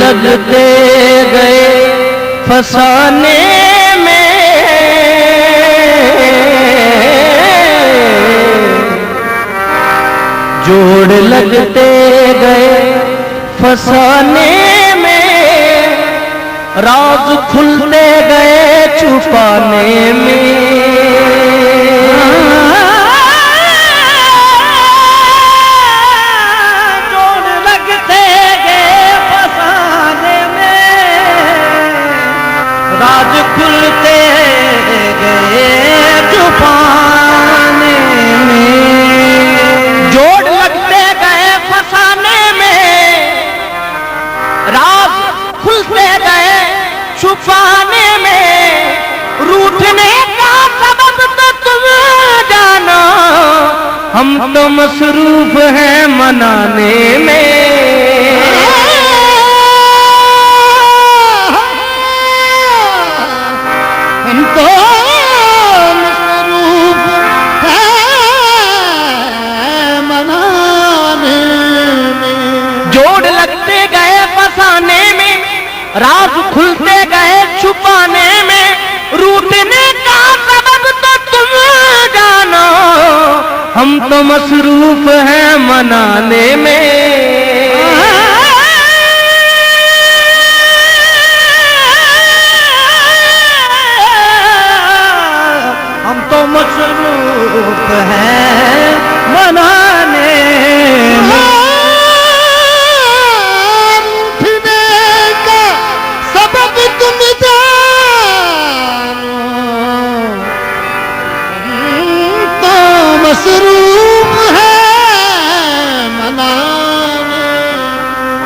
लगते गए फसाने में, जोड़ लगते गए फसाने में, राज खुलते गए छुपाने में। जोड़ लगते गए फसाने में, राज खुलते गए छुपाने में। जोड़ लगते गए फसाने में, राज खुलते गए छुपाने में। रूठने का सबब तो तुम जानो, हम तो मसरूफ हैं मनाने में। हम तो मसरूफ हैं मनाने में। जोड़ लगते गए फसाने में, राज खुलते गए छुपाने में। रूठने का सबब तो तुम जानो, हम तो मसरूफ हैं मनाने में। हम तो मसरूफ हैं मनाने में। मसरूफ है मनाने।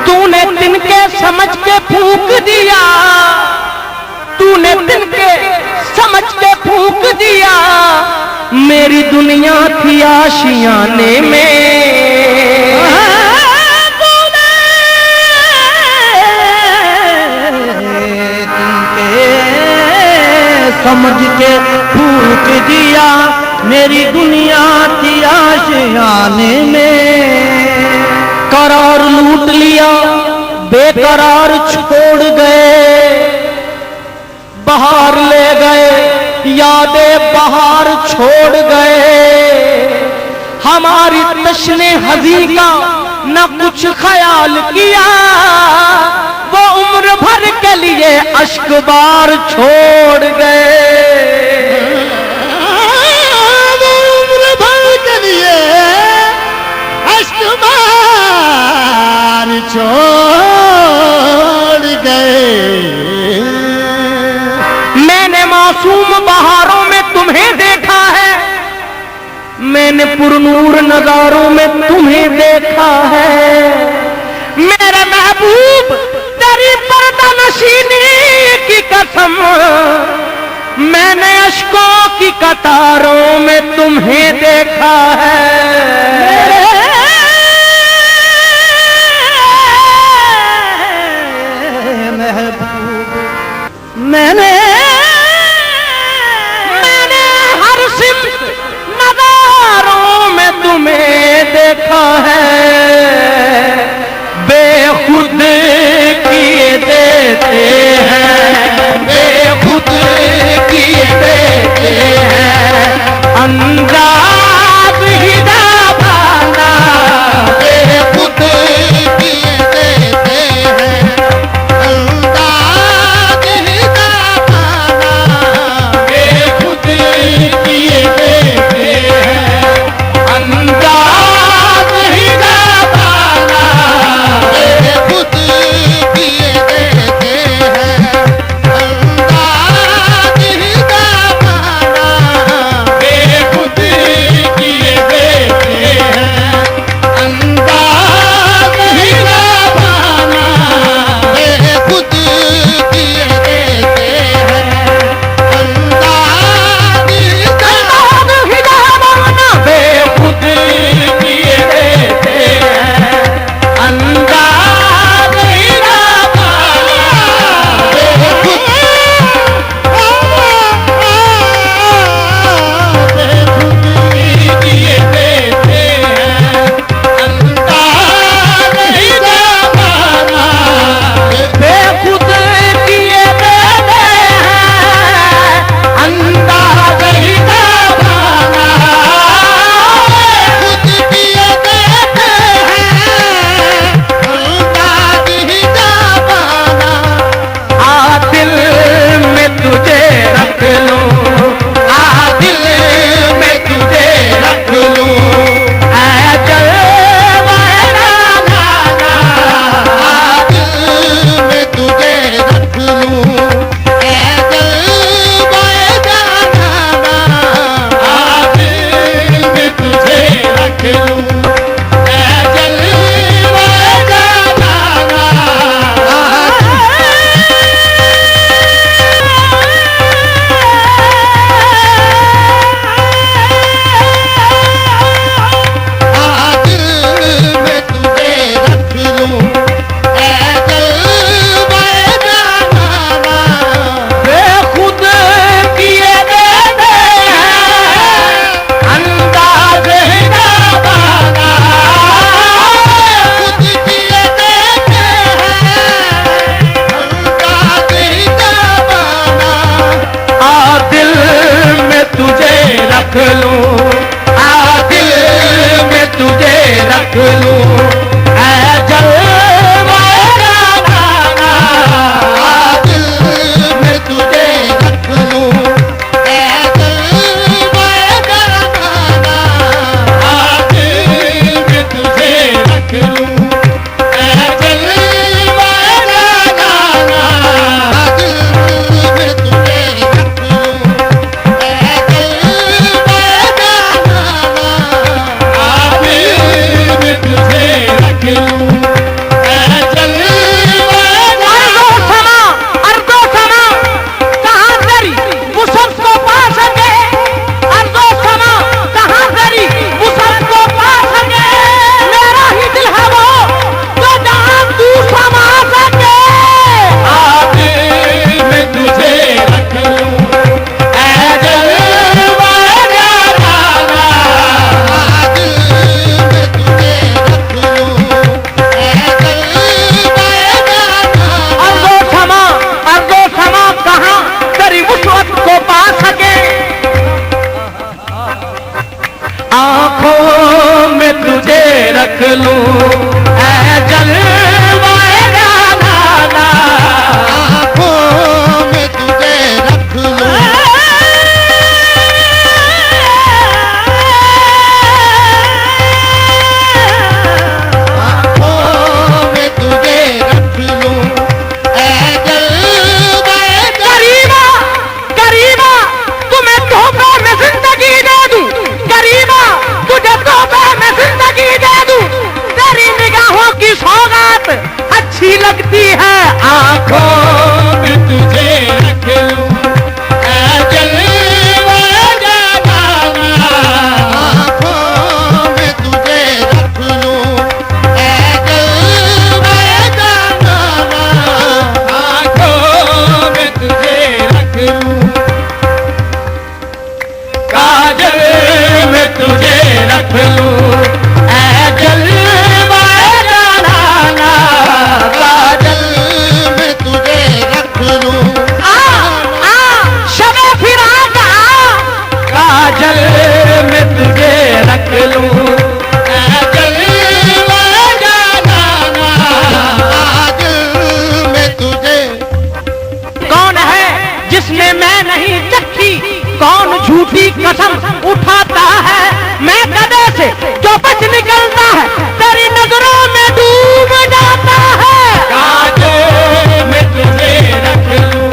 तूने तिनके समझ के फूंक दिया, तूने तिनके समझ के फूंक दिया। मेरी दुनिया थी आशियाने में। समझ के फूंक दिया, मेरी दुनिया थी आशियाने में। करार लूट लिया, बेकरार छोड़ गए। बहार ले गए, यादें बहार छोड़ गए। हमारी तश्ने हज़ी का न कुछ ख्याल किया, वो उम्र भर के लिए अश्क बार छोड़ गए। छोड़ गए। मैंने मासूम बहारों में तुम्हें देखा है, मैंने पुरनूर नजारों में तुम्हें देखा है। मेरे महबूब तेरी पर्दा नशीनी की कसम, मैंने अश्कों की कतारों में तुम्हें देखा है। मैंने हर सिमत नज़ारों में तुम्हें देखा है। बेखुद किए देते हैं, बेखुद किए देते हैं। रख लूं, दिल में तुझे रख लूं, जलवाना दिल में तुझे रख लूं, दिल में तुझे रख लूं, आंखों में तुझे रख लूं, जलवाना आंखों में तुझे रख लूं, आंखों में तुझे रख लूं, करीबा करीबा तुम्हें तोहफे में जिंदगी दे दूं, करीबा तुझे तोहफे में जिंदगी दे दूं, तेरी निगाहों की सौगात अच्छी लगती है, आंखों में तुझे रख लूं, आंखों में तुझे रख लूं, आंखों में तुझे रख लूं, काजल में तुझे रख लूं, काजल में तुझे रख लूं, शबे फिराक काजल में तुझे रख लूं, काजल में तुझे। कौन है जिसने मैं नहीं चखी, कौन झूठी कसम उठाता है, मैं गधे से जो बच निकलता है तेरी नजरों में डूब जाता है, काजल में तुझे रख लूं,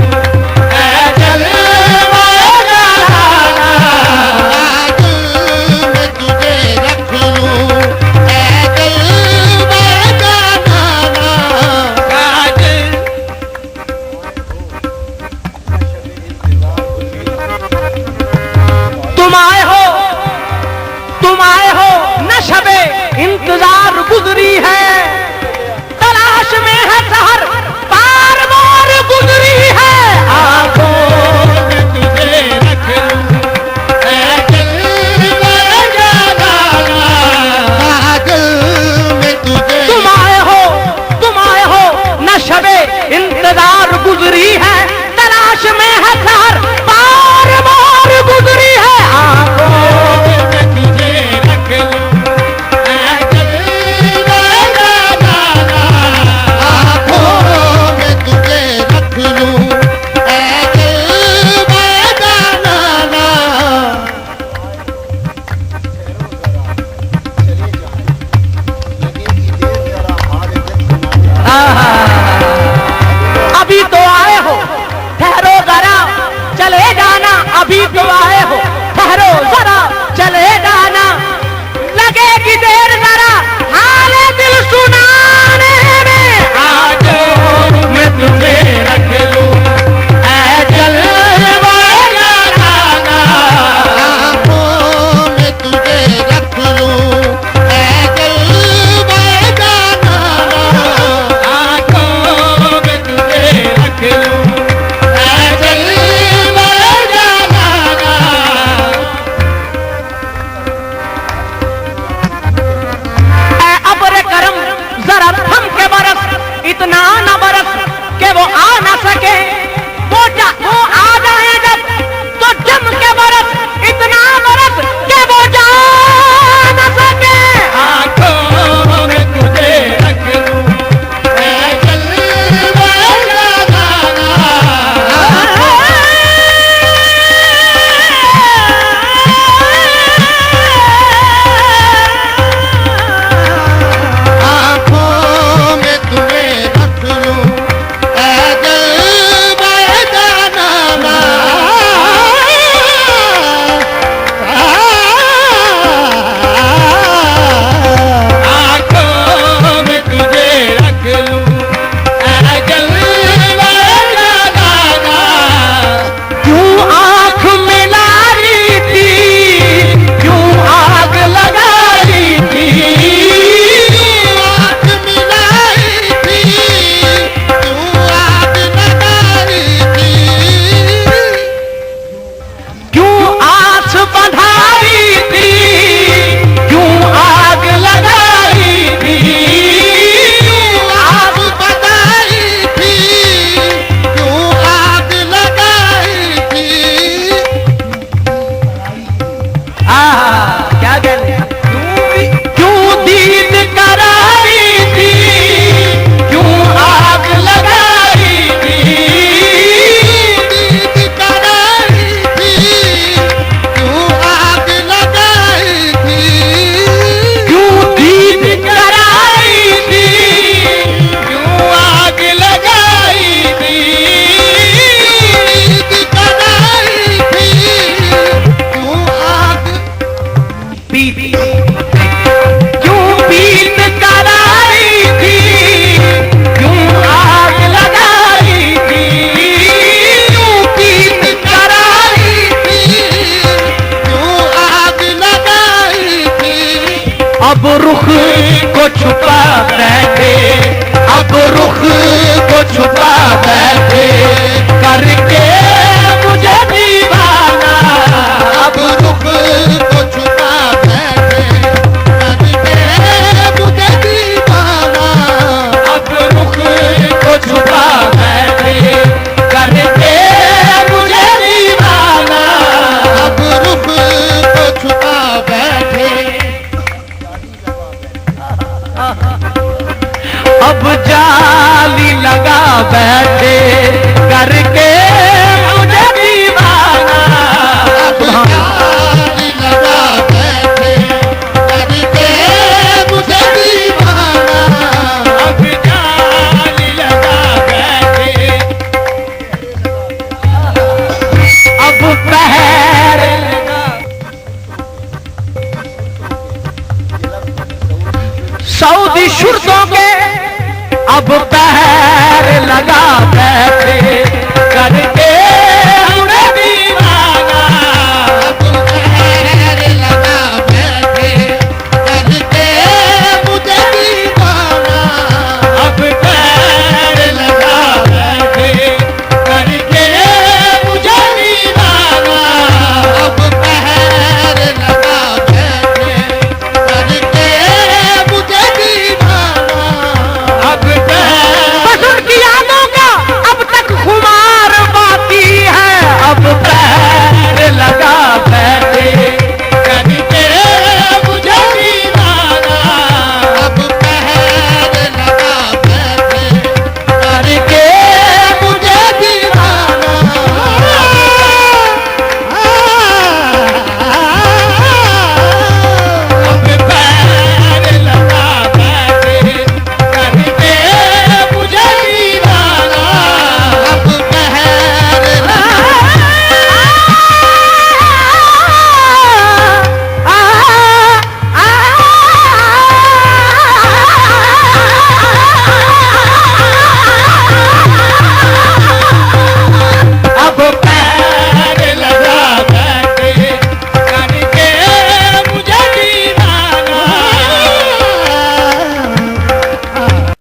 काजल में तुझे रख लूं, काजल। तुम आए हो न शबे इंतजार गुजरी है, तलाश में है सहर पार मोर गुजरी है, आंखों में तुझे रख लूं, काजल में तुझे। तुम आए हो न शबे इंतजार गुजरी है, तलाश में है सहर पार मोर गुजरी है, आंखों में तुझे रख लूं, आंखों में तुझे रख लूं, क्या कहते हैं, क्यों दीद करारी थी, क्यों आग लगाई थी, दीद करारी थी, क्यों आग लगाई थी, क्यों दीद कराई थी, क्यों आग लगाई थी, दीद कराई थी, क्यों आग पीत, क्यों पीत कराई थी, क्यों आग लगाई थी, क्यों पीत कराई थी, क्यों आग लगाई थी। अब रुख को छुपा बैठे, अब रुख को छुपा बैठे, करके मुझे दीवाना, अब रुख को छुपा बैठे, करके मुझे दीवाना। अब रुख को छुपा बैठे, करके मुझे दीवाना, अब रुख को छुपा बैठे, अब जाली लगा बैठे, करके मुझे दीवाना। अब जाली लगा बैठे, करके मुझे दीवाना। अब जाली लगा बैठे, अब पहर लगा, सऊदी शुर्तों के अब पहर लगा बैठे, करके